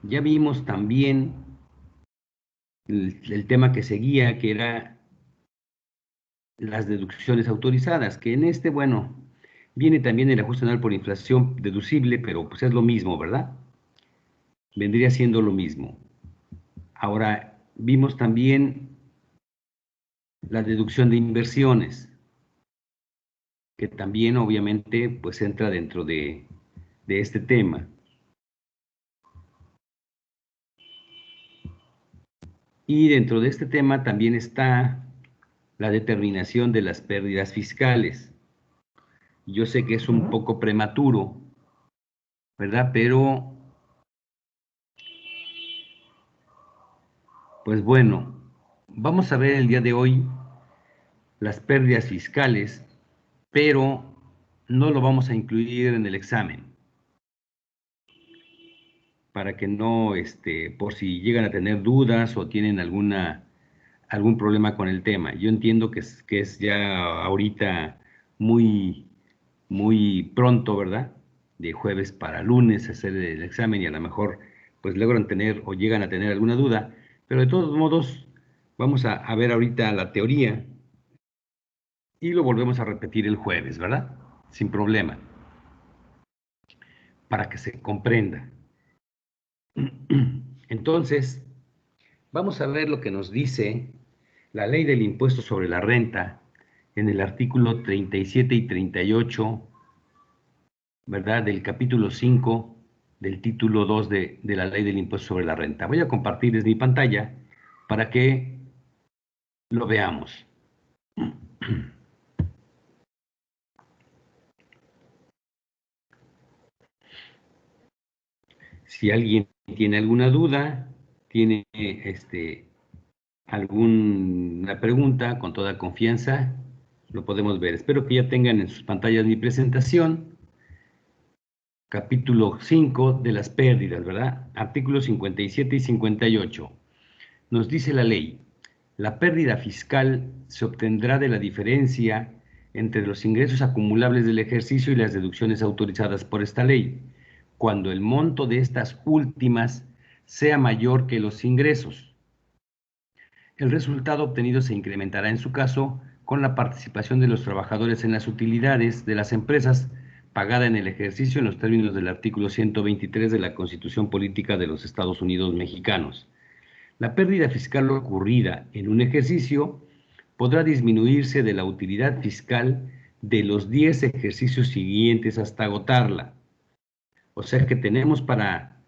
Ya vimos también el tema que seguía, que era las deducciones autorizadas, que en este, bueno, viene también el ajuste anual por inflación deducible, pero pues es lo mismo, ¿verdad? Vendría siendo lo mismo. Ahora, vimos también la deducción de inversiones, que también obviamente pues entra dentro de este tema. Y dentro de este tema también está la determinación de las pérdidas fiscales. Yo sé que es un poco prematuro, ¿verdad? Pero, pues bueno, vamos a ver el día de hoy las pérdidas fiscales, pero no lo vamos a incluir en el examen, para que no, por si llegan a tener dudas o tienen algún problema con el tema. Yo entiendo que es ya ahorita muy, muy pronto, ¿verdad? De jueves para lunes hacer el examen y a lo mejor pues logran tener o llegan a tener alguna duda, pero de todos modos vamos a ver ahorita la teoría y lo volvemos a repetir el jueves, ¿verdad? Sin problema, para que se comprenda. Entonces, vamos a ver lo que nos dice la ley del impuesto sobre la renta en el artículo 37 y 38, ¿verdad? Del capítulo 5 del título 2 de la ley del impuesto sobre la renta. Voy a compartirles mi pantalla para que lo veamos. Si alguien tiene alguna duda, tiene alguna pregunta, con toda confianza, lo podemos ver. Espero que ya tengan en sus pantallas mi presentación. Capítulo 5 de las pérdidas, ¿verdad? Artículos 57 y 58. Nos dice la ley, la pérdida fiscal se obtendrá de la diferencia entre los ingresos acumulables del ejercicio y las deducciones autorizadas por esta ley, cuando el monto de estas últimas sea mayor que los ingresos. El resultado obtenido se incrementará en su caso con la participación de los trabajadores en las utilidades de las empresas pagada en el ejercicio en los términos del artículo 123 de la Constitución Política de los Estados Unidos Mexicanos. La pérdida fiscal ocurrida en un ejercicio podrá disminuirse de la utilidad fiscal de los 10 ejercicios siguientes hasta agotarla. O sea que tenemos para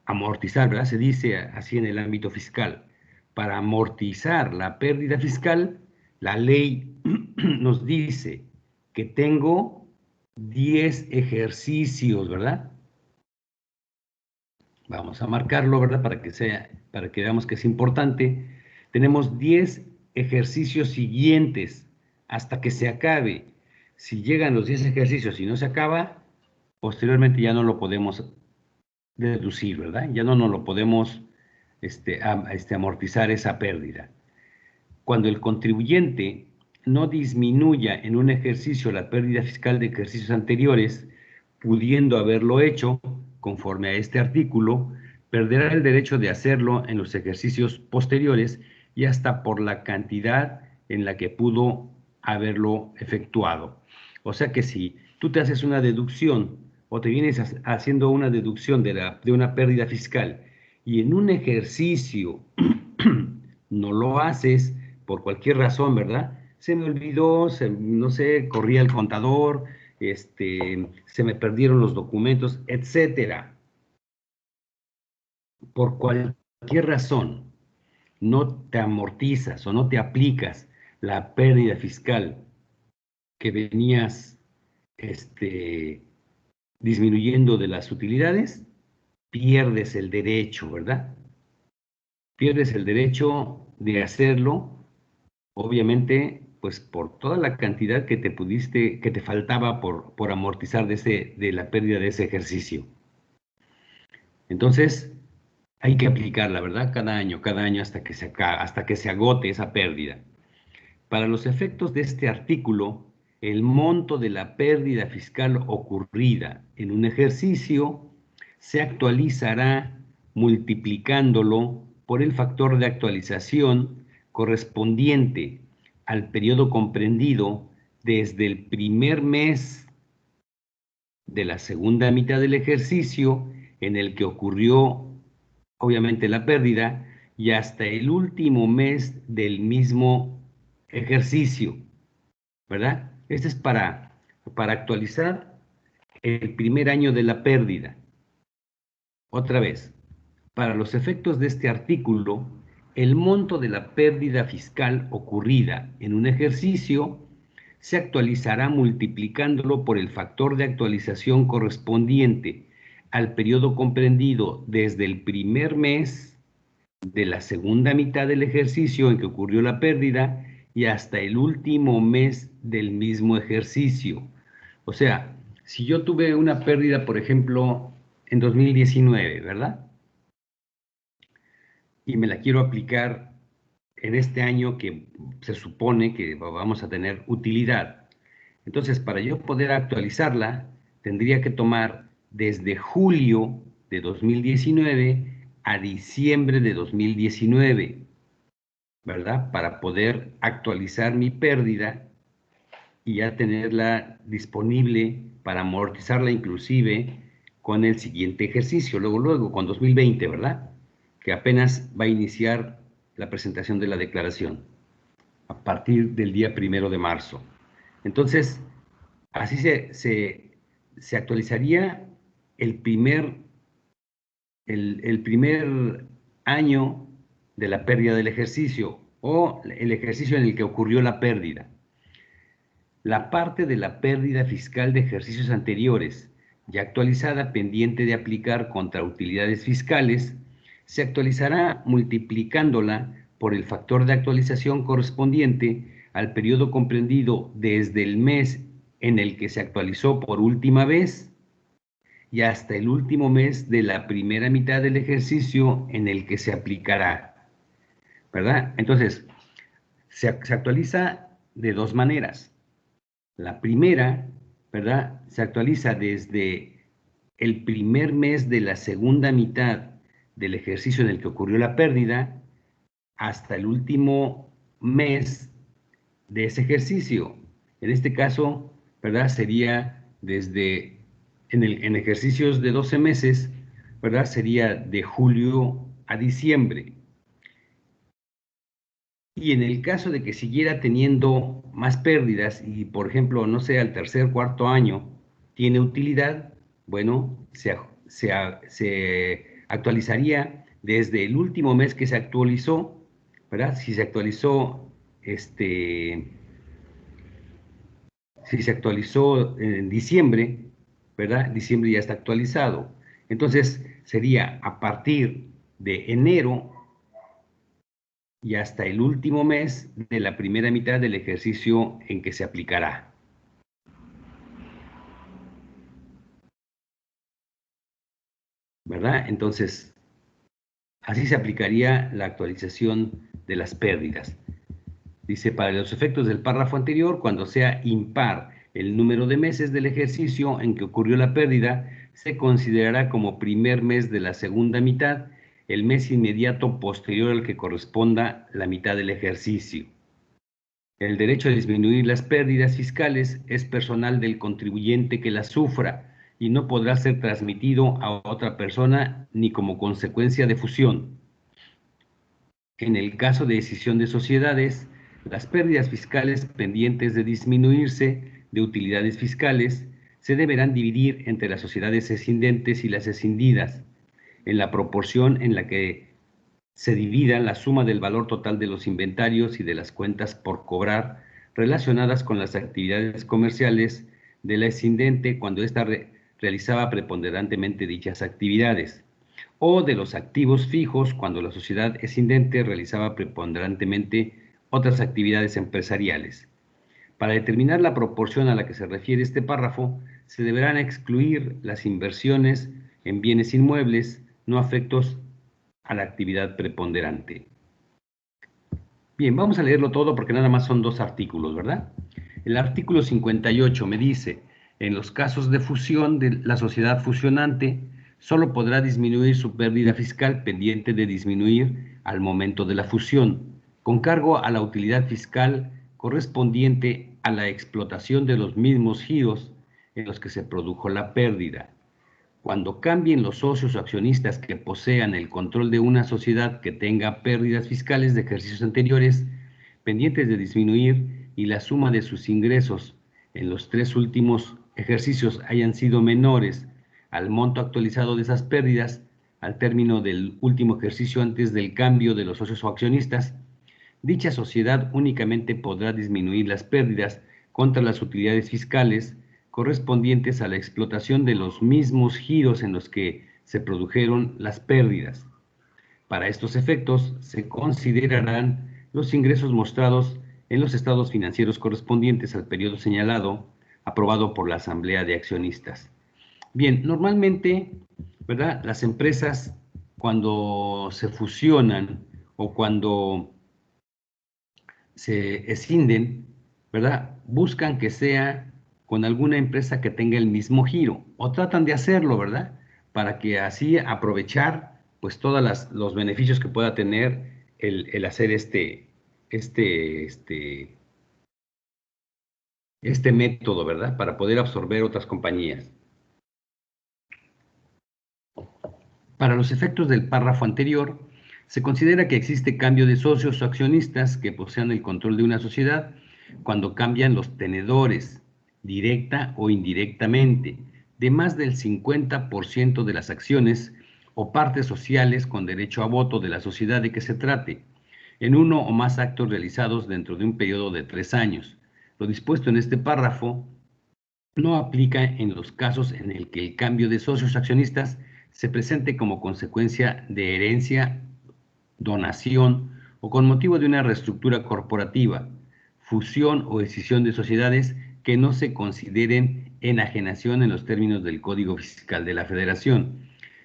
amortizar, ¿verdad? Se dice así en el ámbito fiscal. Para amortizar la pérdida fiscal, la ley nos dice que tengo 10 ejercicios, ¿verdad? Vamos a marcarlo, ¿verdad? Para que veamos que es importante. Tenemos 10 ejercicios siguientes hasta que se acabe. Si llegan los 10 ejercicios y no se acaba, posteriormente ya no lo podemos deducir, ¿verdad? Ya no nos lo podemos amortizar esa pérdida. Cuando el contribuyente no disminuya en un ejercicio la pérdida fiscal de ejercicios anteriores, pudiendo haberlo hecho conforme a este artículo, perderá el derecho de hacerlo en los ejercicios posteriores y hasta por la cantidad en la que pudo haberlo efectuado. O sea que si tú te haces una deducción o te vienes haciendo una deducción de una pérdida fiscal y en un ejercicio no lo haces por cualquier razón, ¿verdad? Se me olvidó, no sé, corría el contador, se me perdieron los documentos, etcétera. Por cualquier razón no te amortizas o no te aplicas la pérdida fiscal que venías este, disminuyendo de las utilidades, pierdes el derecho, ¿verdad? Pierdes el derecho de hacerlo, obviamente, pues por toda la cantidad que que te faltaba por amortizar de la pérdida de ese ejercicio. Entonces, hay que aplicarla, ¿verdad? Cada año hasta que se agote esa pérdida. Para los efectos de este artículo, el monto de la pérdida fiscal ocurrida en un ejercicio se actualizará multiplicándolo por el factor de actualización correspondiente al periodo comprendido desde el primer mes de la segunda mitad del ejercicio en el que ocurrió, obviamente, la pérdida, y hasta el último mes del mismo ejercicio, ¿verdad? Este es para actualizar el primer año de la pérdida. Otra vez, para los efectos de este artículo, el monto de la pérdida fiscal ocurrida en un ejercicio se actualizará multiplicándolo por el factor de actualización correspondiente al periodo comprendido desde el primer mes de la segunda mitad del ejercicio en que ocurrió la pérdida y hasta el último mes del mismo ejercicio. O sea, si yo tuve una pérdida, por ejemplo, en 2019, ¿verdad? Y me la quiero aplicar en este año que se supone que vamos a tener utilidad. Entonces, para yo poder actualizarla, tendría que tomar desde julio de 2019 a diciembre de 2019, ¿verdad? Para poder actualizar mi pérdida y ya tenerla disponible para amortizarla inclusive con el siguiente ejercicio, luego, con 2020, ¿verdad? Que apenas va a iniciar la presentación de la declaración a partir del día 1 de marzo. Entonces, así se actualizaría el primer año de la pérdida del ejercicio o el ejercicio en el que ocurrió la pérdida. La parte de la pérdida fiscal de ejercicios anteriores, ya actualizada, pendiente de aplicar contra utilidades fiscales, se actualizará multiplicándola por el factor de actualización correspondiente al periodo comprendido desde el mes en el que se actualizó por última vez y hasta el último mes de la primera mitad del ejercicio en el que se aplicará, ¿verdad? Entonces, se actualiza de dos maneras. La primera, ¿verdad? Se actualiza desde el primer mes de la segunda mitad del ejercicio en el que ocurrió la pérdida hasta el último mes de ese ejercicio. En este caso, ¿verdad? Sería desde, en ejercicios de 12 meses, ¿verdad? Sería de julio a diciembre. Y en el caso de que siguiera teniendo más pérdidas y, por ejemplo, no sé, al tercer, cuarto año tiene utilidad, bueno, se actualizaría desde el último mes que se actualizó, ¿verdad? Si se actualizó, si se actualizó en diciembre, ¿verdad? Diciembre ya está actualizado. Entonces, sería a partir de enero y hasta el último mes de la primera mitad del ejercicio en que se aplicará. ¿Verdad? Entonces, así se aplicaría la actualización de las pérdidas. Dice, para los efectos del párrafo anterior, cuando sea impar el número de meses del ejercicio en que ocurrió la pérdida, se considerará como primer mes de la segunda mitad el mes inmediato posterior al que corresponda la mitad del ejercicio. El derecho a disminuir las pérdidas fiscales es personal del contribuyente que las sufra y no podrá ser transmitido a otra persona ni como consecuencia de fusión. En el caso de escisión de sociedades, las pérdidas fiscales pendientes de disminuirse de utilidades fiscales se deberán dividir entre las sociedades escindentes y las escindidas, en la proporción en la que se divida la suma del valor total de los inventarios y de las cuentas por cobrar relacionadas con las actividades comerciales de la escindente cuando ésta realizaba preponderantemente dichas actividades, o de los activos fijos cuando la sociedad escindente realizaba preponderantemente otras actividades empresariales. Para determinar la proporción a la que se refiere este párrafo, se deberán excluir las inversiones en bienes inmuebles no afectos a la actividad preponderante. Bien, vamos a leerlo todo porque nada más son dos artículos, ¿verdad? El artículo 58 me dice, en los casos de fusión de la sociedad fusionante, solo podrá disminuir su pérdida fiscal pendiente de disminuir al momento de la fusión, con cargo a la utilidad fiscal correspondiente a la explotación de los mismos giros en los que se produjo la pérdida. Cuando cambien los socios o accionistas que posean el control de una sociedad que tenga pérdidas fiscales de ejercicios anteriores pendientes de disminuir y la suma de sus ingresos en los 3 últimos ejercicios hayan sido menores al monto actualizado de esas pérdidas al término del último ejercicio antes del cambio de los socios o accionistas, dicha sociedad únicamente podrá disminuir las pérdidas contra las utilidades fiscales correspondientes a la explotación de los mismos giros en los que se produjeron las pérdidas. Para estos efectos, se considerarán los ingresos mostrados en los estados financieros correspondientes al periodo señalado, aprobado por la Asamblea de Accionistas. Bien, normalmente, ¿verdad? Las empresas, cuando se fusionan o cuando se escinden, ¿verdad? Buscan que sea con alguna empresa que tenga el mismo giro, o tratan de hacerlo, ¿verdad? Para que así aprovechar, pues, todos los beneficios que pueda tener el hacer este método, ¿verdad? Para poder absorber otras compañías. Para los efectos del párrafo anterior, se considera que existe cambio de socios o accionistas que posean el control de una sociedad cuando cambian los tenedores, directa o indirectamente, de más del 50% de las acciones o partes sociales con derecho a voto de la sociedad de que se trate, en uno o más actos realizados dentro de un periodo de 3 años. Lo dispuesto en este párrafo no aplica en los casos en el que el cambio de socios accionistas se presente como consecuencia de herencia, donación o con motivo de una reestructura corporativa, fusión o escisión de sociedades que no se consideren enajenación en los términos del Código Fiscal de la Federación,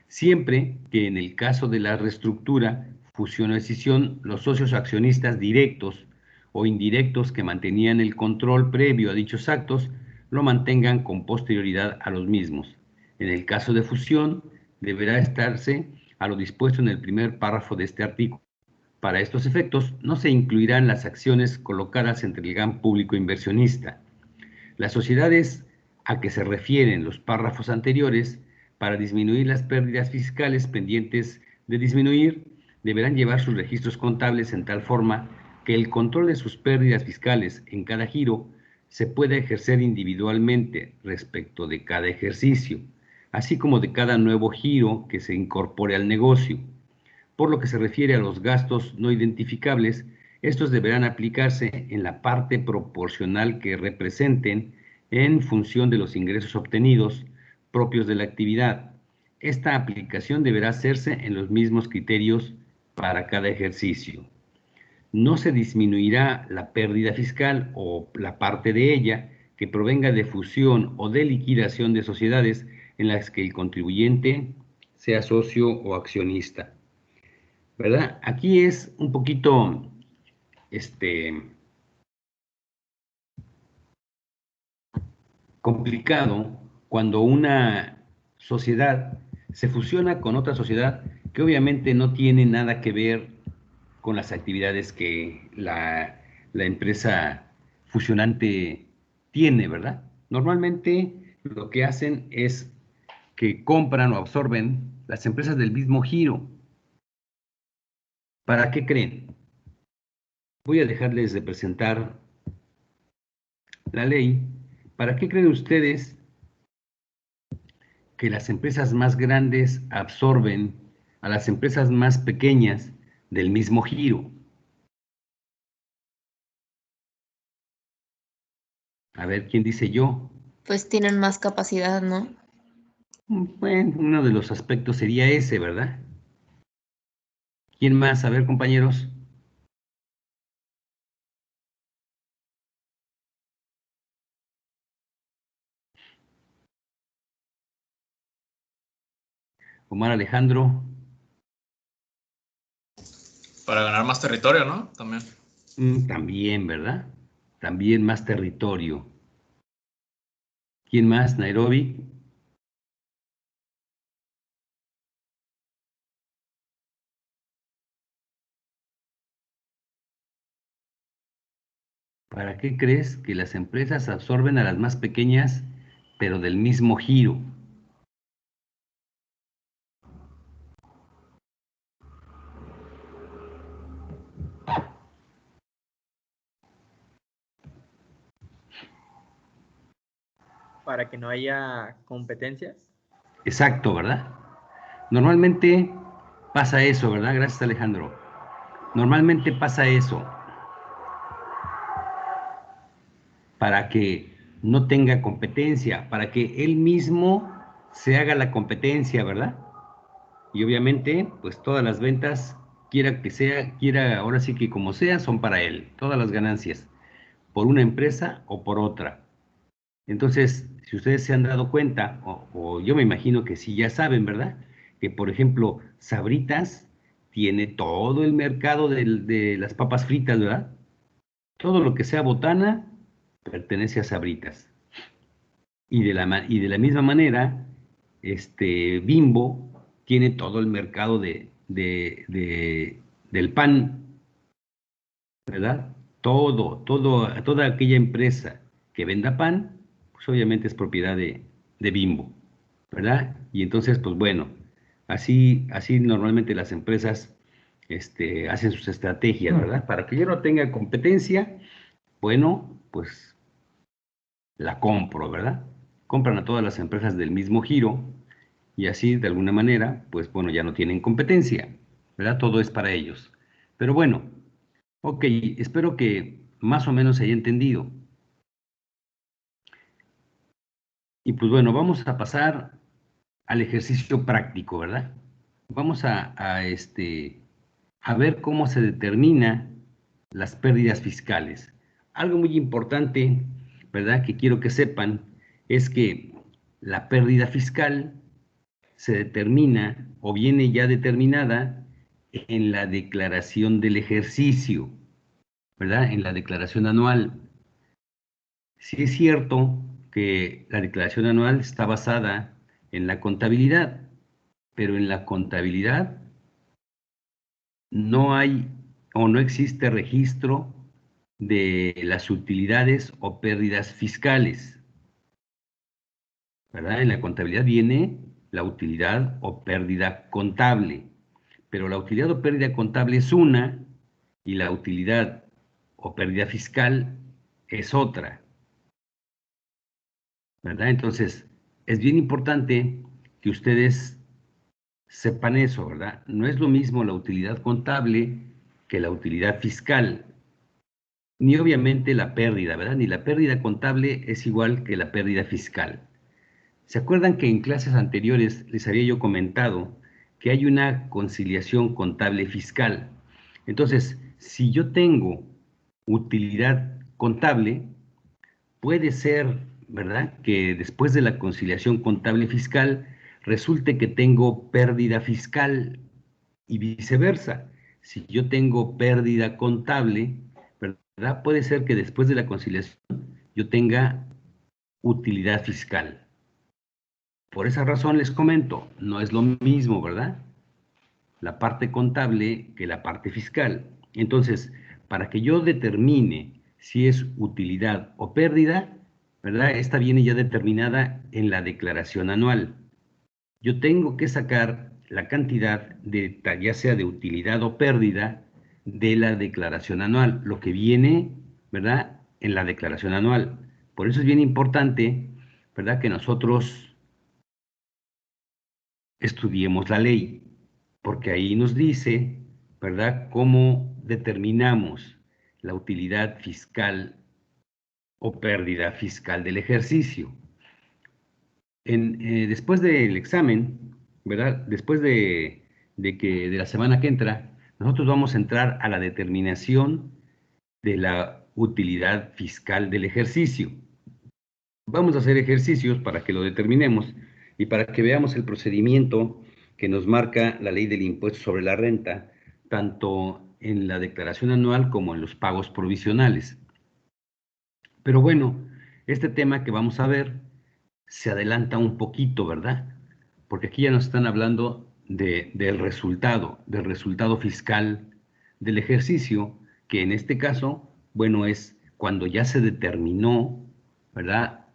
siempre que en el caso de la reestructura, fusión o escisión, los socios accionistas directos o indirectos que mantenían el control previo a dichos actos lo mantengan con posterioridad a los mismos. En el caso de fusión, deberá estarse a lo dispuesto en el primer párrafo de este artículo. Para estos efectos, no se incluirán las acciones colocadas entre el gran público inversionista. Las sociedades a que se refieren los párrafos anteriores, para disminuir las pérdidas fiscales pendientes de disminuir, deberán llevar sus registros contables en tal forma que el control de sus pérdidas fiscales en cada giro se pueda ejercer individualmente respecto de cada ejercicio, así como de cada nuevo giro que se incorpore al negocio. Por lo que se refiere a los gastos no identificables, estos deberán aplicarse en la parte proporcional que representen en función de los ingresos obtenidos propios de la actividad. Esta aplicación deberá hacerse en los mismos criterios para cada ejercicio. No se disminuirá la pérdida fiscal o la parte de ella que provenga de fusión o de liquidación de sociedades en las que el contribuyente sea socio o accionista, ¿verdad? Aquí es un poquito, complicado cuando una sociedad se fusiona con otra sociedad que obviamente no tiene nada que ver con las actividades que la empresa fusionante tiene, ¿verdad? Normalmente lo que hacen es que compran o absorben las empresas del mismo giro. ¿Para qué creen? Voy a dejarles de presentar la ley. ¿Para qué creen ustedes que las empresas más grandes absorben a las empresas más pequeñas del mismo giro? A ver, ¿quién dice yo? Pues tienen más capacidad, ¿no? Bueno, uno de los aspectos sería ese, ¿verdad? ¿Quién más? A ver, compañeros. Omar Alejandro. Para ganar más territorio, ¿no? También. También, ¿verdad? También más territorio. ¿Quién más? Nairobi. ¿Para qué crees que las empresas absorben a las más pequeñas, pero del mismo giro? Para que no haya competencias. Exacto, ¿verdad? Normalmente pasa eso, ¿verdad? Gracias, Alejandro. Normalmente pasa eso para que no tenga competencia, para que él mismo se haga la competencia, ¿verdad? Y obviamente, pues todas las ventas, quiera que sea, quiera ahora sí que como sea, son para él, todas las ganancias, por una empresa o por otra. Entonces, si ustedes se han dado cuenta, o yo me imagino que sí ya saben, ¿verdad? Que por ejemplo, Sabritas tiene todo el mercado de las papas fritas, ¿verdad? Todo lo que sea botana pertenece a Sabritas. Y de la misma manera, Bimbo tiene todo el mercado del pan, ¿verdad? Toda aquella empresa que venda pan, pues obviamente es propiedad de Bimbo, ¿verdad? Y entonces, pues bueno, así normalmente las empresas hacen sus estrategias, ¿verdad? Para que yo no tenga competencia, bueno, pues la compro, ¿verdad? Compran a todas las empresas del mismo giro y así, de alguna manera, pues bueno, ya no tienen competencia, ¿verdad? Todo es para ellos. Pero bueno, ok, espero que más o menos se haya entendido. Y pues bueno, vamos a pasar al ejercicio práctico, ¿verdad? Vamos a ver cómo se determina las pérdidas fiscales. Algo muy importante, ¿verdad? Que quiero que sepan es que la pérdida fiscal se determina o viene ya determinada en la declaración del ejercicio, ¿verdad? En la declaración anual. Sí es cierto que la declaración anual está basada en la contabilidad, pero en la contabilidad no hay o no existe registro de las utilidades o pérdidas fiscales, ¿verdad? En la contabilidad viene la utilidad o pérdida contable, pero la utilidad o pérdida contable es una y la utilidad o pérdida fiscal es otra, ¿verdad? Entonces, es bien importante que ustedes sepan eso, ¿verdad? No es lo mismo la utilidad contable que la utilidad fiscal, ni obviamente la pérdida, ¿verdad? Ni la pérdida contable es igual que la pérdida fiscal. ¿Se acuerdan que en clases anteriores les había yo comentado que hay una conciliación contable fiscal? Entonces, si yo tengo utilidad contable, puede ser, ¿verdad?, que después de la conciliación contable fiscal resulte que tengo pérdida fiscal y viceversa. Si yo tengo pérdida contable, ¿verdad? Puede ser que después de la conciliación yo tenga utilidad fiscal. Por esa razón les comento, no es lo mismo, ¿verdad? La parte contable que la parte fiscal. Entonces, para que yo determine si es utilidad o pérdida, ¿verdad? Esta viene ya determinada en la declaración anual. Yo tengo que sacar la cantidad de, ya sea de utilidad o pérdida, de la declaración anual, lo que viene, ¿verdad?, en la declaración anual. Por eso es bien importante, ¿verdad?, que nosotros estudiemos la ley, porque ahí nos dice, ¿verdad?, cómo determinamos la utilidad fiscal o pérdida fiscal del ejercicio. Después del examen, ¿verdad? Después de la semana que entra, nosotros vamos a entrar a la determinación de la utilidad fiscal del ejercicio. Vamos a hacer ejercicios para que lo determinemos y para que veamos el procedimiento que nos marca la ley del impuesto sobre la renta, tanto en la declaración anual como en los pagos provisionales. Pero bueno, este tema que vamos a ver se adelanta un poquito, ¿verdad? Porque aquí ya nos están hablando del resultado fiscal del ejercicio, que en este caso, bueno, es cuando ya se determinó, ¿verdad?,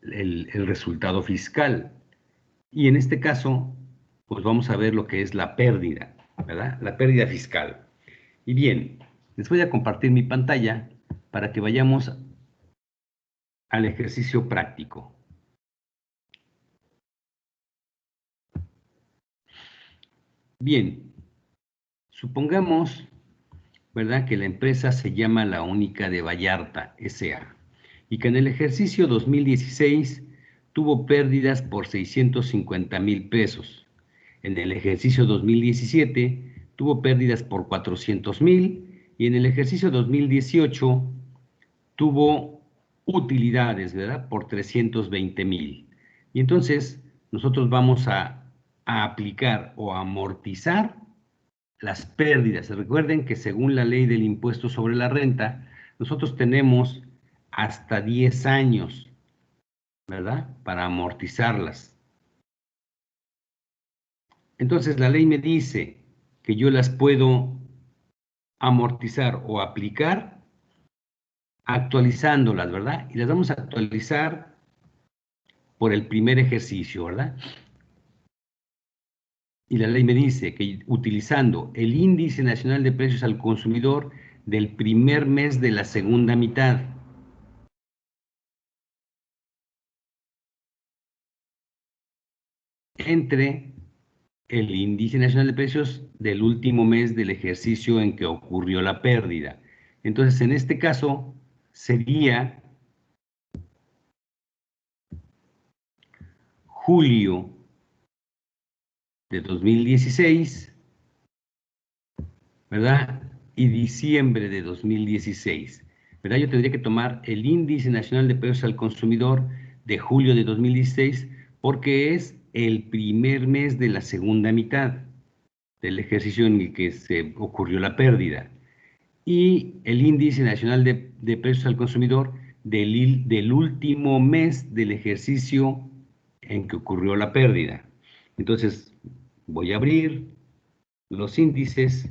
el resultado fiscal. Y en este caso, pues vamos a ver lo que es la pérdida, ¿verdad? La pérdida fiscal. Y bien, les voy a compartir mi pantalla para que vayamos al ejercicio práctico. Bien, supongamos, ¿verdad?, que la empresa se llama La Única de Vallarta, S.A., y que en el ejercicio 2016 tuvo pérdidas por 650,000 pesos. En el ejercicio 2017 tuvo pérdidas por 400,000 y en el ejercicio 2018 tuvo utilidades, ¿verdad?, por 320,000. Y entonces nosotros vamos a aplicar o a amortizar las pérdidas. Recuerden que según la ley del impuesto sobre la renta, nosotros tenemos hasta 10 años, ¿verdad?, para amortizarlas. Entonces la ley me dice que yo las puedo amortizar o aplicar actualizándolas, ¿verdad? Y las vamos a actualizar por el primer ejercicio, ¿verdad? Y la ley me dice que utilizando el índice nacional de precios al consumidor del primer mes de la segunda mitad. Entre el índice nacional de precios del último mes del ejercicio en que ocurrió la pérdida. Entonces, en este caso, sería julio de 2016, ¿verdad? Y diciembre de 2016, ¿verdad? Yo tendría que tomar el índice nacional de precios al consumidor de julio de 2016 porque es el primer mes de la segunda mitad del ejercicio en el que se ocurrió la pérdida. Y el índice nacional de precios al consumidor del último mes del ejercicio en que ocurrió la pérdida. Entonces, voy a abrir los índices.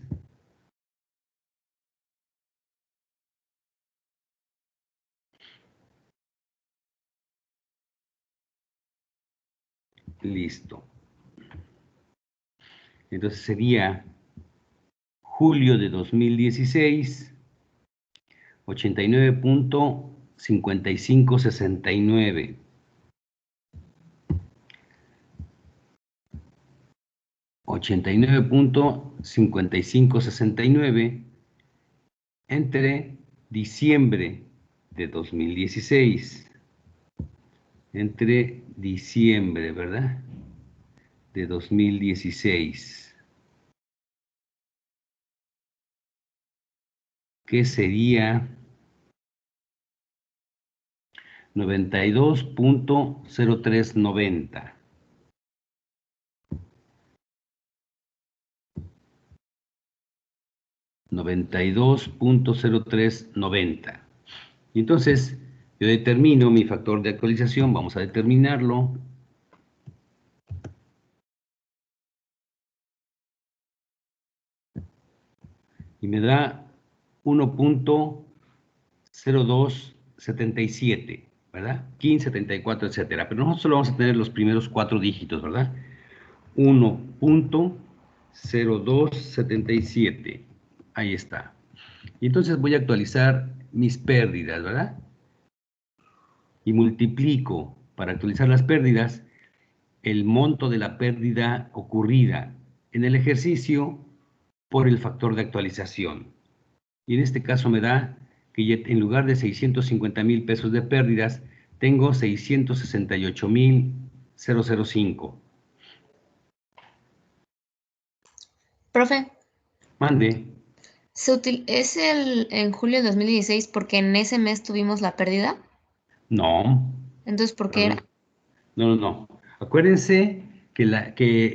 Listo. Entonces sería julio de 2016, 89.5569. $89.5569 entre diciembre de 2016. Entre diciembre, ¿verdad?, de 2016. Que sería 92.0390. $92.0390. Y entonces yo determino mi factor de actualización, vamos a determinarlo. Y me da 1.0277, ¿verdad? 15, 74, etcétera. Pero nosotros solo vamos a tener los primeros 4 dígitos, ¿verdad? 1.0277. Ahí está. Y entonces voy a actualizar mis pérdidas, ¿verdad? Y multiplico para actualizar las pérdidas el monto de la pérdida ocurrida en el ejercicio por el factor de actualización. Y en este caso me da que en lugar de 650,000 pesos de pérdidas, tengo 668,005. Profe, Mande. ¿es en julio de 2016 porque en ese mes tuvimos la pérdida? No. Entonces, ¿por qué era? No. Acuérdense que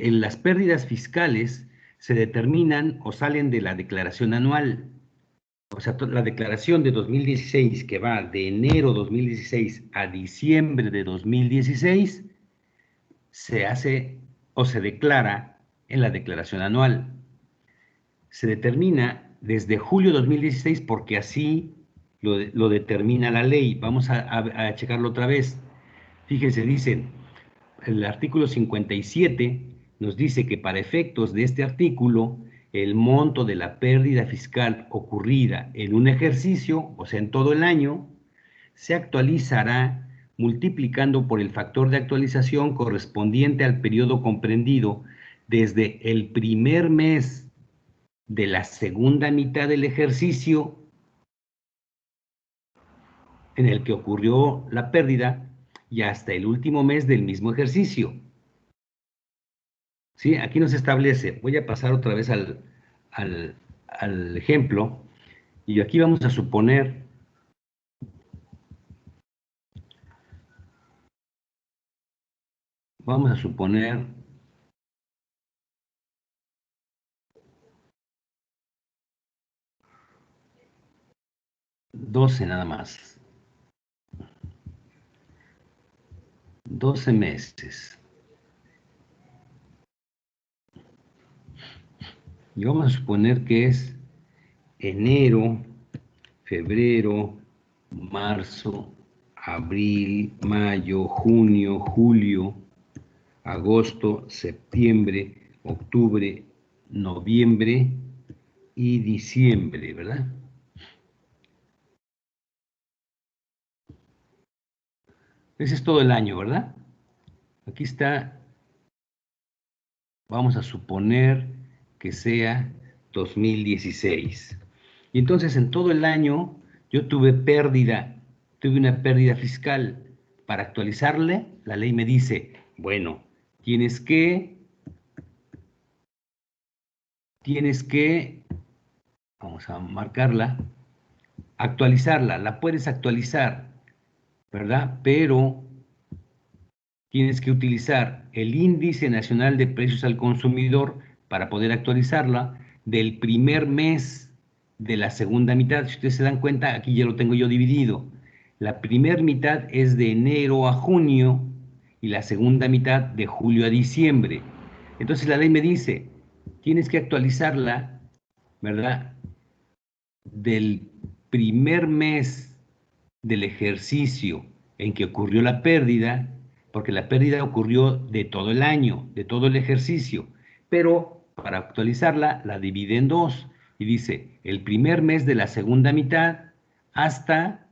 en las pérdidas fiscales se determinan o salen de la declaración anual. O sea, la declaración de 2016 que va de enero 2016 a diciembre de 2016 se hace o se declara en la declaración anual. Se determina desde julio 2016 porque así lo determina la ley. Vamos a checarlo otra vez. Fíjense, dicen, el artículo 57 nos dice que para efectos de este artículo, el monto de la pérdida fiscal ocurrida en un ejercicio, o sea, en todo el año, se actualizará multiplicando por el factor de actualización correspondiente al periodo comprendido desde el primer mes de la segunda mitad del ejercicio en el que ocurrió la pérdida y hasta el último mes del mismo ejercicio. ¿Sí? Aquí nos establece, voy a pasar otra vez al ejemplo, y aquí vamos a suponer vamos a suponer 12 nada más. 12 meses. Y vamos a suponer que es enero, febrero, marzo, abril, mayo, junio, julio, agosto, septiembre, octubre, noviembre y diciembre, ¿verdad? Ese es todo el año, ¿verdad? Aquí está, vamos a suponer que sea 2016. Y entonces en todo el año yo tuve una pérdida fiscal. Para actualizarle, la ley me dice, bueno, tienes que, vamos a marcarla, actualizarla, la puedes actualizar, ¿verdad? Pero tienes que utilizar el índice nacional de precios al consumidor para poder actualizarla del primer mes de la segunda mitad. Si ustedes se dan cuenta, aquí ya lo tengo yo dividido. La primera mitad es de enero a junio y la segunda mitad de julio a diciembre. Entonces la ley me dice, tienes que actualizarla, ¿verdad? Del primer mes del ejercicio en que ocurrió la pérdida, porque la pérdida ocurrió de todo el año, de todo el ejercicio, pero para actualizarla la divide en dos y dice el primer mes de la segunda mitad hasta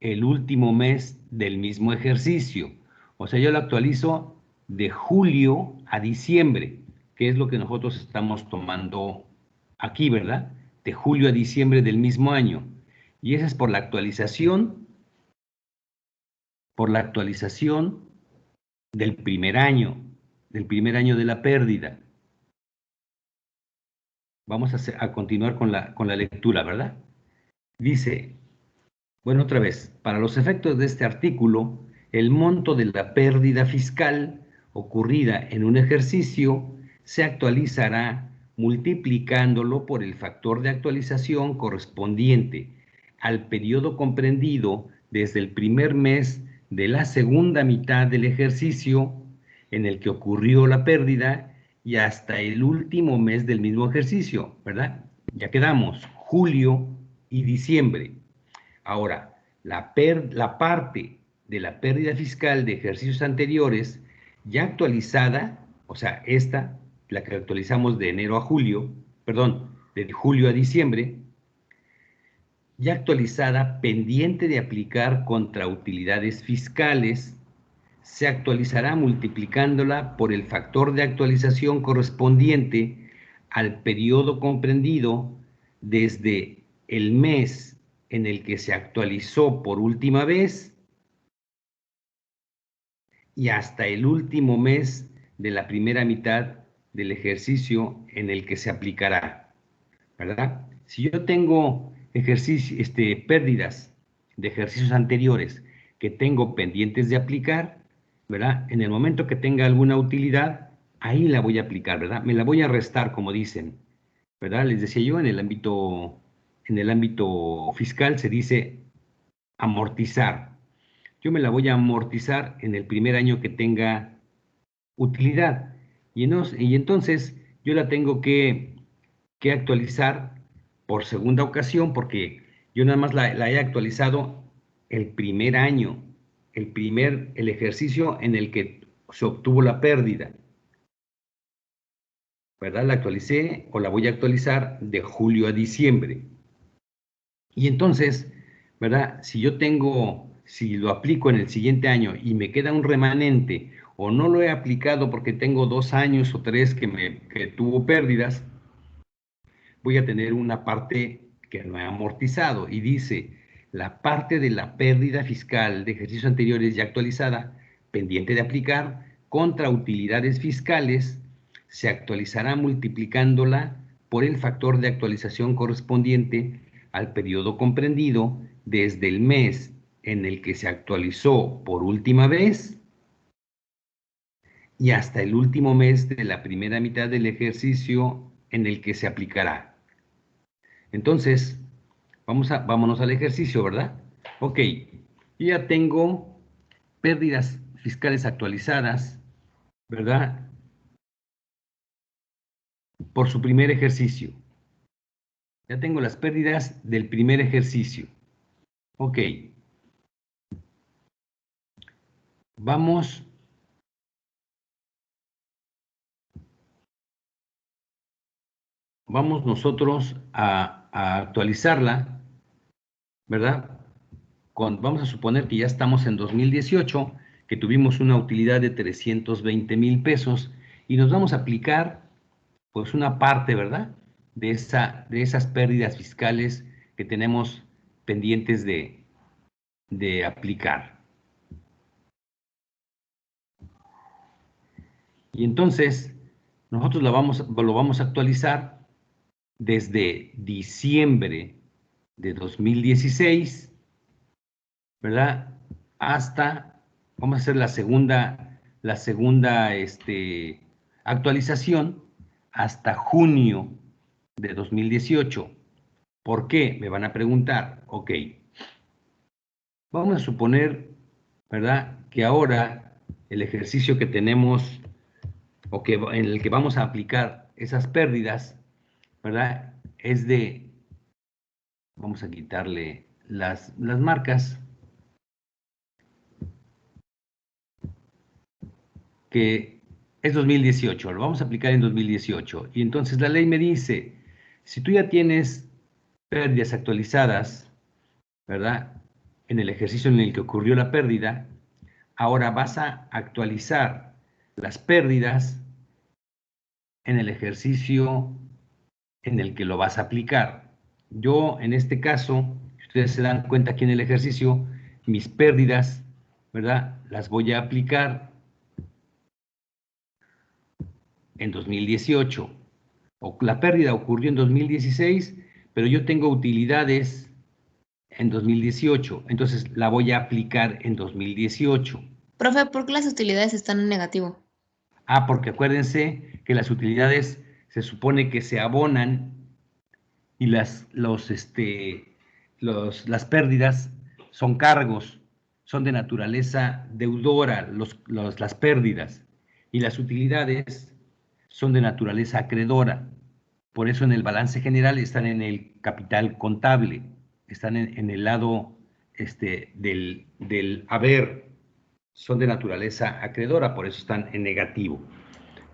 el último mes del mismo ejercicio. O sea, yo lo actualizo de julio a diciembre, que es lo que nosotros estamos tomando aquí, ¿verdad? De julio a diciembre del mismo año. Y esa es por la actualización del primer año de la pérdida. Vamos a continuar con la lectura, ¿verdad? Dice, bueno, otra vez, para los efectos de este artículo, el monto de la pérdida fiscal ocurrida en un ejercicio se actualizará multiplicándolo por el factor de actualización correspondiente al periodo comprendido desde el primer mes de la segunda mitad del ejercicio en el que ocurrió la pérdida y hasta el último mes del mismo ejercicio, ¿verdad? Ya quedamos, julio y diciembre. Ahora, la parte de la pérdida fiscal de ejercicios anteriores ya actualizada, o sea, esta, la que actualizamos de enero a julio, perdón, de julio a diciembre, ya actualizada, pendiente de aplicar contra utilidades fiscales, se actualizará multiplicándola por el factor de actualización correspondiente al periodo comprendido desde el mes en el que se actualizó por última vez y hasta el último mes de la primera mitad del ejercicio en el que se aplicará, ¿verdad? Si yo tengo pérdidas de ejercicios anteriores que tengo pendientes de aplicar, ¿verdad? En el momento que tenga alguna utilidad, ahí la voy a aplicar, ¿verdad? Me la voy a restar, como dicen, ¿verdad? Les decía yo, en el ámbito fiscal se dice amortizar. Yo me la voy a amortizar en el primer año que tenga utilidad. Y entonces yo la tengo que actualizar por segunda ocasión, porque yo nada más la he actualizado el primer año, el ejercicio en el que se obtuvo la pérdida, ¿verdad? La actualicé o la voy a actualizar de julio a diciembre. Y entonces, ¿verdad? Si lo aplico en el siguiente año y me queda un remanente o no lo he aplicado porque tengo 2 años o 3 que tuvo pérdidas, voy a tener una parte que no he amortizado y dice, la parte de la pérdida fiscal de ejercicios anteriores ya actualizada, pendiente de aplicar, contra utilidades fiscales, se actualizará multiplicándola por el factor de actualización correspondiente al periodo comprendido desde el mes en el que se actualizó por última vez y hasta el último mes de la primera mitad del ejercicio en el que se aplicará. Entonces, vámonos al ejercicio, ¿verdad? Ok, yo ya tengo pérdidas fiscales actualizadas, ¿verdad? Por su primer ejercicio. Ya tengo las pérdidas del primer ejercicio. Ok. Vamos nosotros a actualizarla, ¿verdad? Vamos a suponer que ya estamos en 2018, que tuvimos una utilidad de 320,000 pesos y nos vamos a aplicar pues una parte, ¿verdad? De esas pérdidas fiscales que tenemos pendientes de aplicar. Y entonces, nosotros lo vamos a actualizar desde diciembre de 2016, ¿verdad? Hasta, vamos a hacer la segunda actualización hasta junio de 2018. ¿Por qué? Me van a preguntar. Ok, vamos a suponer, ¿verdad? Que ahora el ejercicio que tenemos en el que vamos a aplicar esas pérdidas, ¿verdad? Es de, vamos a quitarle las marcas, que es 2018, lo vamos a aplicar en 2018. Y entonces la ley me dice, si tú ya tienes pérdidas actualizadas, ¿verdad? En el ejercicio en el que ocurrió la pérdida, ahora vas a actualizar las pérdidas en el ejercicio en el que lo vas a aplicar. Yo, en este caso, si ustedes se dan cuenta aquí en el ejercicio, mis pérdidas, ¿verdad? Las voy a aplicar en 2018. La pérdida ocurrió en 2016, pero yo tengo utilidades en 2018, entonces la voy a aplicar en 2018. Profe, ¿por qué las utilidades están en negativo? Porque acuérdense que las utilidades se supone que se abonan y las pérdidas son cargos, son de naturaleza deudora, las pérdidas, y las utilidades son de naturaleza acreedora. Por eso en el balance general están en el capital contable, están en el lado del haber, son de naturaleza acreedora, por eso están en negativo.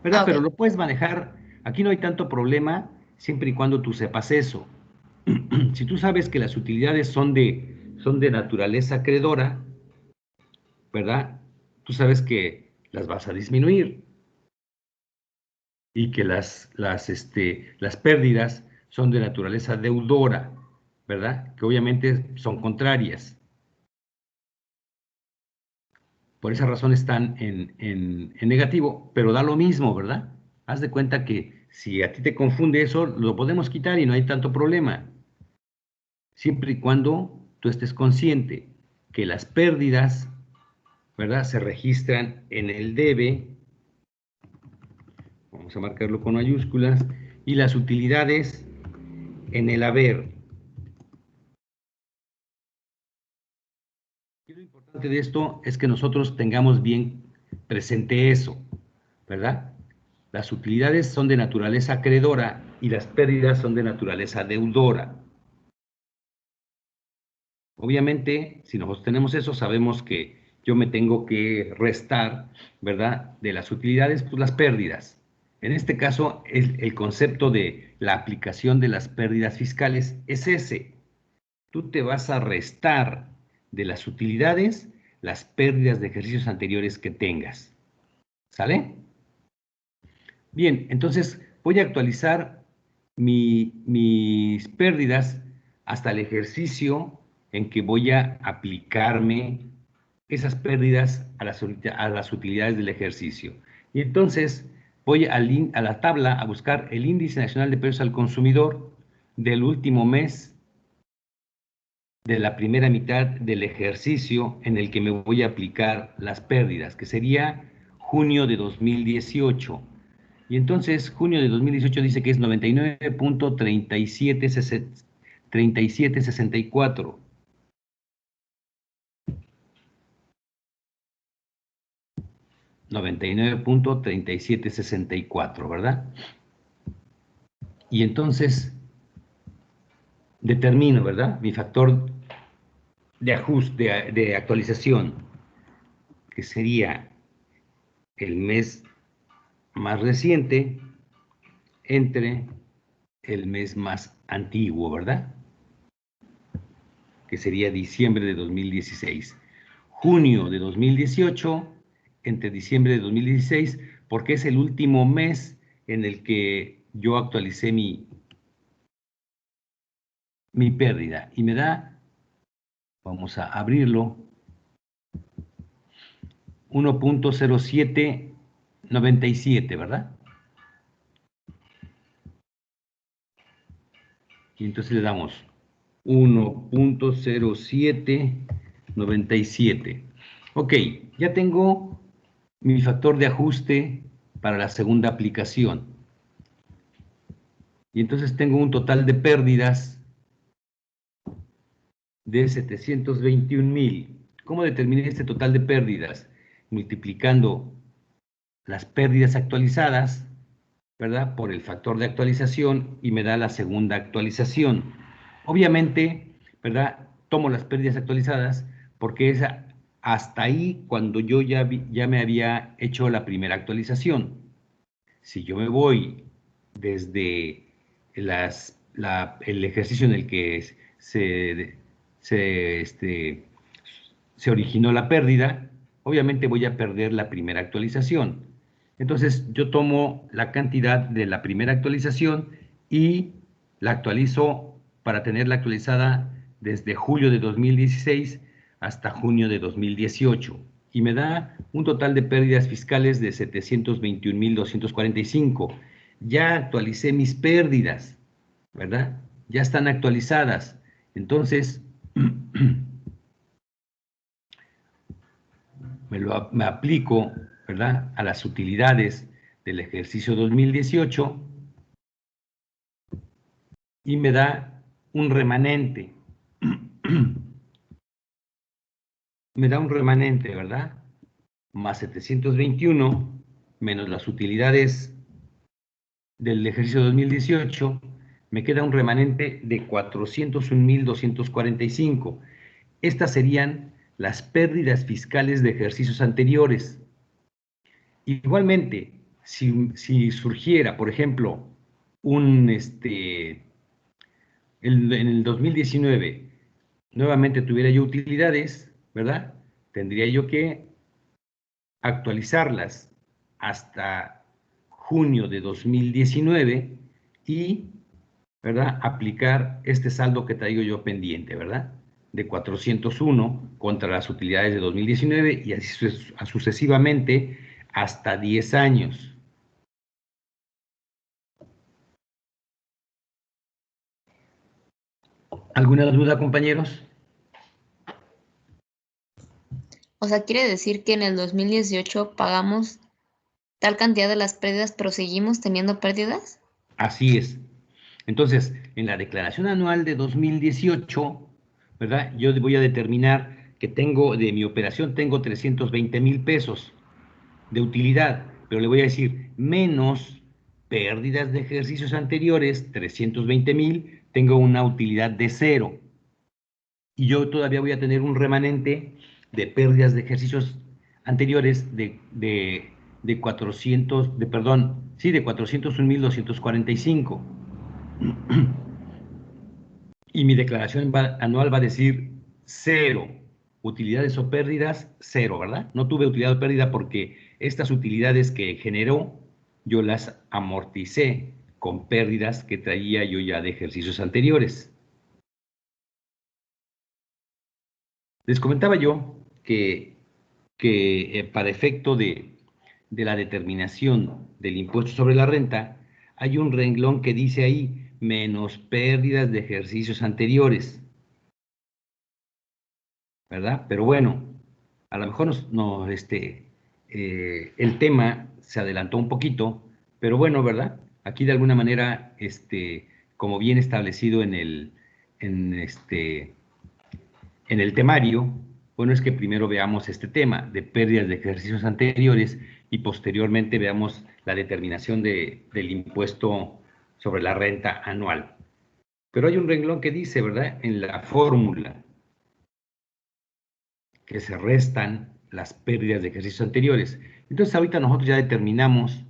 ¿Verdad? Ok. Pero lo puedes manejar, aquí no hay tanto problema, siempre y cuando tú sepas eso. Si tú sabes que las utilidades son de naturaleza acreedora, ¿verdad? Tú sabes que las vas a disminuir y que las pérdidas son de naturaleza deudora, ¿verdad? Que obviamente son contrarias. Por esa razón están en negativo, pero da lo mismo, ¿verdad? Haz de cuenta que si a ti te confunde eso, lo podemos quitar y no hay tanto problema. Siempre y cuando tú estés consciente que las pérdidas, ¿verdad? Se registran en el debe, vamos a marcarlo con mayúsculas, y las utilidades en el haber. Y lo importante de esto es que nosotros tengamos bien presente eso, ¿verdad? las utilidades son de naturaleza acreedora y las pérdidas son de naturaleza deudora. Obviamente, si nosotros tenemos eso, sabemos que yo me tengo que restar, ¿verdad?, de las utilidades, pues las pérdidas. En este caso, el concepto de la aplicación de las pérdidas fiscales es ese. Tú te vas a restar de las utilidades las pérdidas de ejercicios anteriores que tengas. ¿Sale? Bien, entonces voy a actualizar mis pérdidas hasta el ejercicio en que voy a aplicarme esas pérdidas a las utilidades del ejercicio. Y entonces voy a la tabla a buscar el índice nacional de precios al consumidor del último mes de la primera mitad del ejercicio en el que me voy a aplicar las pérdidas, que sería junio de 2018. Y entonces, junio de 2018 dice que es 99.3764. 99.3764, ¿verdad? Y entonces determino, ¿verdad?, mi factor de ajuste, de actualización, que sería el mes más reciente entre el mes más antiguo, ¿verdad?, que sería diciembre de 2016. Junio de 2018 entre diciembre de 2016, porque es el último mes en el que yo actualicé mi pérdida. Y me da, vamos a abrirlo, 1.0797, ¿verdad? Y entonces le damos 1.0797. Ok, ya tengo mi factor de ajuste para la segunda aplicación. Y entonces tengo un total de pérdidas de 721,000. ¿Cómo determiné este total de pérdidas? Multiplicando las pérdidas actualizadas, ¿verdad?, por el factor de actualización y me da la segunda actualización. Obviamente, ¿verdad?, tomo las pérdidas actualizadas porque es hasta ahí cuando yo ya me había hecho la primera actualización. Si yo me voy desde el ejercicio en el que se originó la pérdida, obviamente voy a perder la primera actualización. Entonces yo tomo la cantidad de la primera actualización y la actualizo para tenerla actualizada desde julio de 2016 hasta junio de 2018. Y me da un total de pérdidas fiscales de 721,245. Ya actualicé mis pérdidas, ¿verdad? Ya están actualizadas. Entonces, me aplico, ¿verdad?, a las utilidades del ejercicio 2018 y me da un remanente. Me da un remanente, ¿verdad?, más 721 menos las utilidades del ejercicio 2018, me queda un remanente de 401,245. Estas serían las pérdidas fiscales de ejercicios anteriores. Igualmente, si surgiera, por ejemplo, en el 2019, nuevamente tuviera yo utilidades, ¿verdad?, tendría yo que actualizarlas hasta junio de 2019 y, ¿verdad?, aplicar este saldo que traigo yo pendiente, ¿verdad?, de 401 contra las utilidades de 2019 y así sucesivamente hasta 10 años. ¿Alguna duda, compañeros? O sea, quiere decir que en el 2018 pagamos tal cantidad de las pérdidas, pero seguimos teniendo pérdidas. Así es. Entonces, en la declaración anual de 2018, ¿verdad?, yo voy a determinar que tengo, de mi operación, tengo 320,000 pesos de utilidad, pero le voy a decir menos pérdidas de ejercicios anteriores, 320,000, tengo una utilidad de 0. Y yo todavía voy a tener un remanente de pérdidas de ejercicios anteriores de 401,245. Y mi declaración anual va a decir 0. Utilidades o pérdidas, 0, ¿verdad? No tuve utilidad o pérdida porque estas utilidades que generó, yo las amorticé con pérdidas que traía yo ya de ejercicios anteriores. Les comentaba yo que para efecto de la determinación del impuesto sobre la renta, hay un renglón que dice ahí, menos pérdidas de ejercicios anteriores, ¿verdad? Pero bueno, a lo mejor el tema se adelantó un poquito, pero bueno, ¿verdad? Aquí de alguna manera, como bien establecido en el temario, bueno, es que primero veamos este tema de pérdidas de ejercicios anteriores y posteriormente veamos la determinación del impuesto sobre la renta anual. Pero hay un renglón que dice, ¿verdad? En la fórmula que se restan las pérdidas de ejercicios anteriores. Entonces ahorita nosotros ya determinamos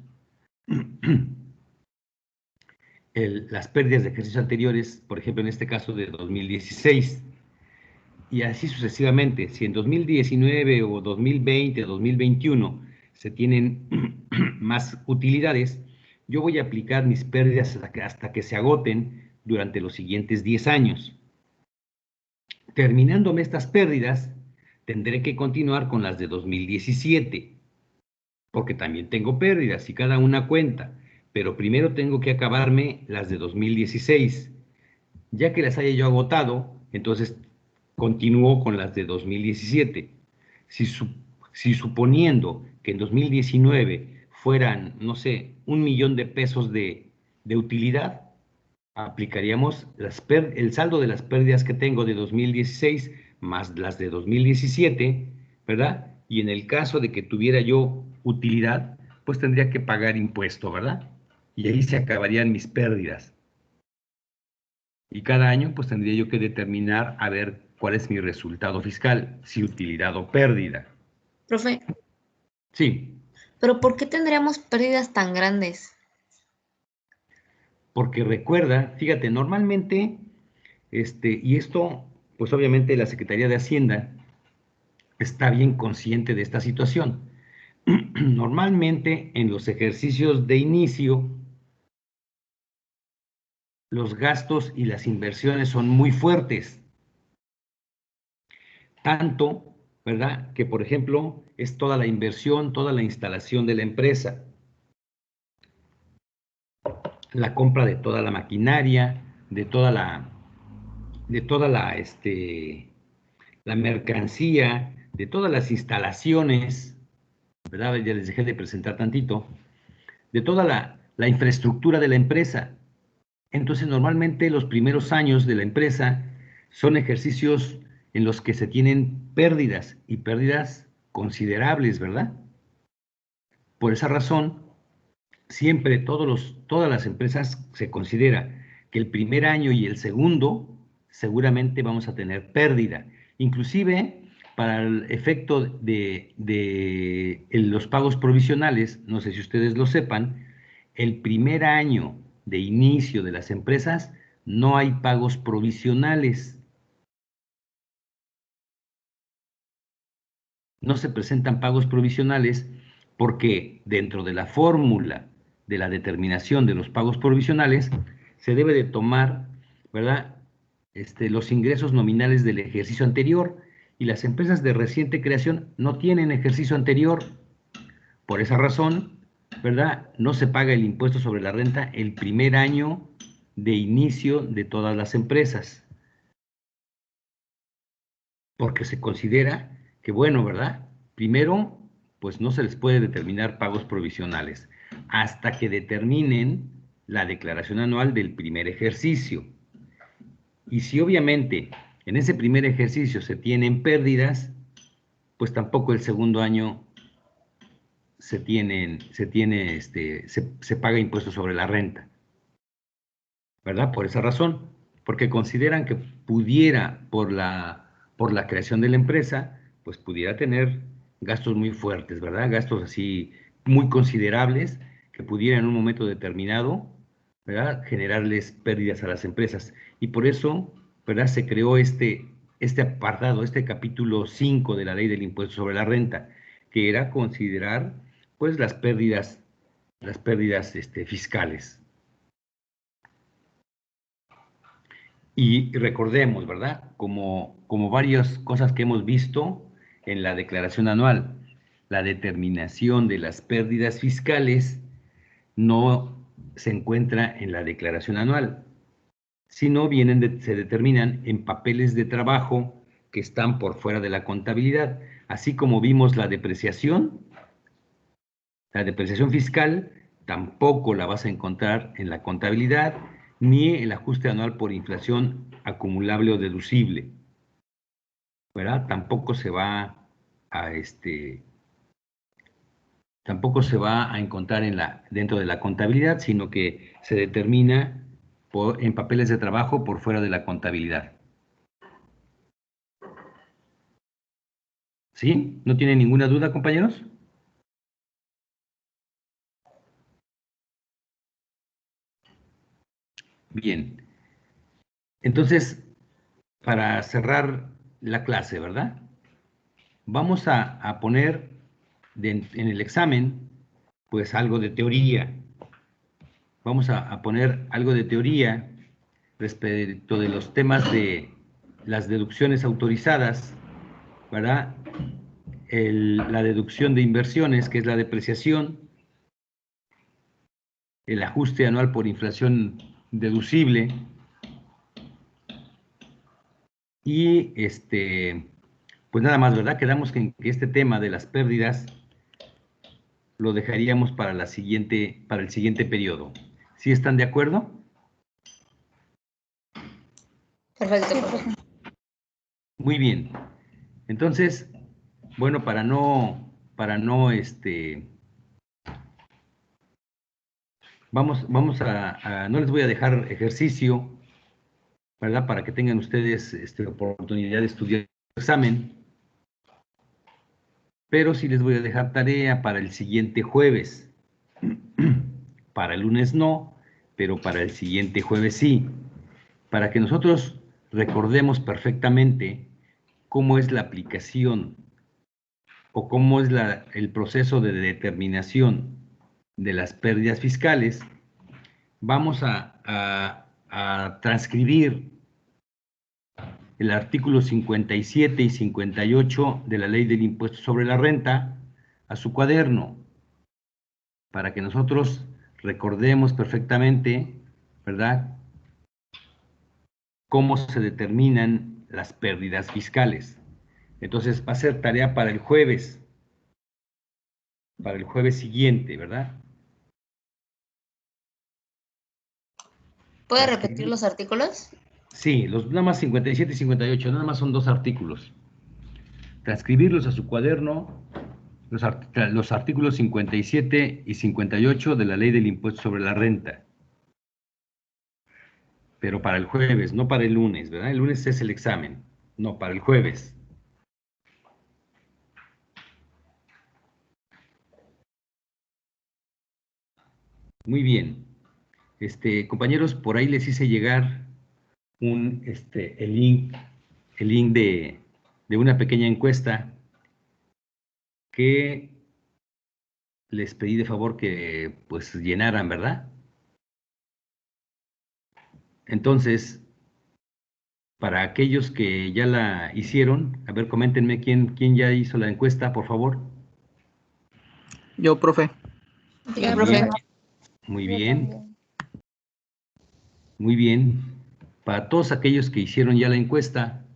las pérdidas de ejercicios anteriores, por ejemplo, en este caso de 2016. Y así sucesivamente. Si en 2019 o 2020 o 2021 se tienen más utilidades, yo voy a aplicar mis pérdidas hasta que se agoten durante los siguientes 10 años. Terminándome estas pérdidas, tendré que continuar con las de 2017, porque también tengo pérdidas y cada una cuenta, pero primero tengo que acabarme las de 2016. Ya que las haya yo agotado, entonces continúo con las de 2017. Si suponiendo que en 2019 fueran, no sé, 1,000,000 de pesos de utilidad, aplicaríamos el saldo de las pérdidas que tengo de 2016 más las de 2017, ¿verdad? Y en el caso de que tuviera yo utilidad, pues tendría que pagar impuesto, ¿verdad? Y ahí se acabarían mis pérdidas. Y cada año pues tendría yo que determinar a ver cuál es mi resultado fiscal, si utilidad o pérdida. Profe, Sí, pero ¿por qué tendríamos pérdidas tan grandes? porque recuerda, fíjate, normalmente, y esto, pues obviamente la Secretaría de Hacienda está bien consciente de esta situación. Normalmente en los ejercicios de inicio, los gastos y las inversiones son muy fuertes. Tanto, ¿verdad? Que, por ejemplo, es toda la inversión, toda la instalación de la empresa, la compra de toda la maquinaria, de toda la la mercancía, de todas las instalaciones, ¿verdad? Ya les dejé de presentar tantito, de toda la infraestructura de la empresa. Entonces, normalmente los primeros años de la empresa son ejercicios en los que se tienen pérdidas y pérdidas considerables, ¿verdad? Por esa razón, siempre todas las empresas se considera que el primer año y el segundo seguramente vamos a tener pérdida. Inclusive, para el efecto de los pagos provisionales, no sé si ustedes lo sepan, el primer año de inicio de las empresas no hay pagos provisionales. No se presentan pagos provisionales porque dentro de la fórmula de la determinación de los pagos provisionales se debe de tomar, ¿verdad? Los ingresos nominales del ejercicio anterior, y las empresas de reciente creación no tienen ejercicio anterior. Por esa razón, ¿verdad? No se paga el impuesto sobre la renta el primer año de inicio de todas las empresas, porque se considera que, bueno, ¿verdad? Primero, pues no se les puede determinar pagos provisionales hasta que determinen la declaración anual del primer ejercicio. Y si obviamente en ese primer ejercicio se tienen pérdidas, pues tampoco el segundo año se paga impuesto sobre la renta, ¿verdad? Por esa razón, porque consideran que pudiera, por la creación de la empresa, pues pudiera tener gastos muy fuertes, ¿verdad? Gastos así muy considerables que pudiera en un momento determinado, ¿verdad?, generarles pérdidas a las empresas. Y por eso, ¿verdad?, se creó este apartado, este capítulo 5 de la ley del impuesto sobre la renta, que era considerar, pues, las pérdidas fiscales. Y recordemos, ¿verdad?, como varias cosas que hemos visto en la declaración anual, la determinación de las pérdidas fiscales no se encuentra en la declaración anual, sino se determinan en papeles de trabajo que están por fuera de la contabilidad, así como vimos la depreciación fiscal, tampoco la vas a encontrar en la contabilidad, ni el ajuste anual por inflación acumulable o deducible, ¿verdad? Tampoco se va a encontrar dentro de la contabilidad, sino que se determina en papeles de trabajo por fuera de la contabilidad. ¿Sí? ¿No tienen ninguna duda, compañeros? Bien. Entonces, para cerrar la clase, ¿verdad?, vamos a poner en el examen, pues, algo de teoría. Vamos a poner algo de teoría respecto de los temas de las deducciones autorizadas, ¿verdad? La deducción de inversiones, que es la depreciación, el ajuste anual por inflación deducible, y pues nada más, ¿verdad? Quedamos que este tema de las pérdidas lo dejaríamos para el siguiente periodo. ¿Sí están de acuerdo? Perfecto, profe. Muy bien. Entonces, bueno, para no, no les voy a dejar ejercicio, ¿verdad?, para que tengan ustedes oportunidad de estudiar el examen, pero sí les voy a dejar tarea para el siguiente jueves. Para el lunes no, pero para el siguiente jueves sí, para que nosotros recordemos perfectamente cómo es la aplicación o cómo es el proceso de determinación de las pérdidas fiscales. Vamos a transcribir el artículo 57 y 58 de la Ley del Impuesto sobre la Renta a su cuaderno, para que nosotros recordemos perfectamente, ¿verdad?, cómo se determinan las pérdidas fiscales. Entonces va a ser tarea para el jueves siguiente, ¿verdad? ¿Puede repetir los artículos? Sí, nada más 57 y 58, nada más son 2 artículos. Transcribirlos a su cuaderno, los artículos 57 y 58 de la Ley del Impuesto sobre la Renta. Pero para el jueves, no para el lunes, ¿verdad? El lunes es el examen, no, para el jueves. Muy bien. Compañeros, por ahí les hice llegar el link de una pequeña encuesta que les pedí de favor que, pues, llenaran, ¿verdad? Entonces, para aquellos que ya la hicieron, a ver, coméntenme quién ya hizo la encuesta, por favor. Yo, profe. Yo, profe. Muy bien. Muy bien. Para todos aquellos que hicieron ya la encuesta,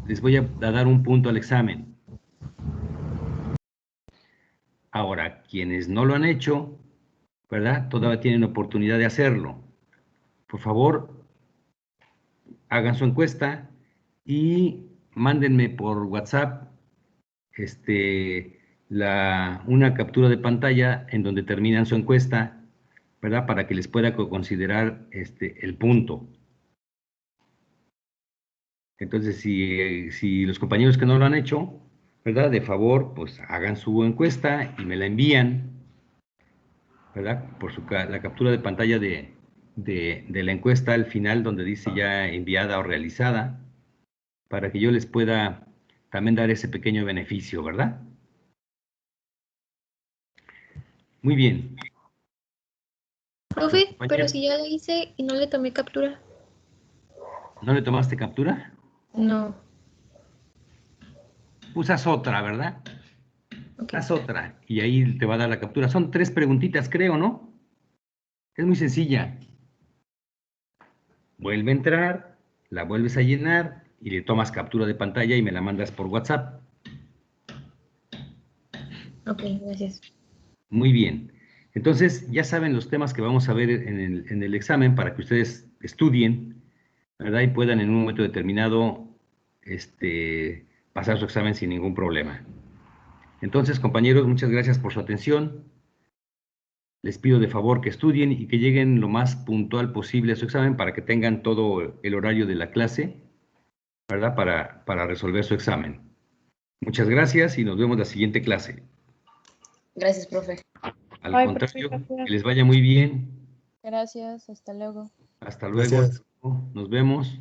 les voy a dar un punto al examen. Ahora, quienes no lo han hecho, ¿verdad?, todavía tienen oportunidad de hacerlo. Por favor, hagan su encuesta y mándenme por WhatsApp una captura de pantalla en donde terminan su encuesta, ¿verdad? Para que les pueda considerar el punto. Entonces, si los compañeros que no lo han hecho, ¿verdad? De favor, pues hagan su encuesta y me la envían, ¿verdad? Por la captura de pantalla de la encuesta al final, donde dice ya enviada o realizada, para que yo les pueda también dar ese pequeño beneficio, ¿verdad? Muy bien. Profe, pero Compañero, si ya la hice y no le tomé captura. ¿no le tomaste captura? No. Pues haz otra, ¿verdad? Ok. Haz otra y ahí te va a dar la captura. Son 3 preguntitas, creo, ¿no? Es muy sencilla. Vuelve a entrar, la vuelves a llenar y le tomas captura de pantalla y me la mandas por WhatsApp. Ok, gracias. Muy bien. Entonces, ya saben los temas que vamos a ver en el examen para que ustedes estudien, ¿verdad? Y puedan en un momento determinado pasar su examen sin ningún problema. Entonces, compañeros, muchas gracias por su atención. Les pido de favor que estudien y que lleguen lo más puntual posible a su examen para que tengan todo el horario de la clase, ¿verdad? Para resolver su examen. Muchas gracias y nos vemos la siguiente clase. Gracias, profe. Al Bye, contrario, profe, gracias. que les vaya muy bien. Gracias, hasta luego. Hasta luego. Gracias. Nos vemos.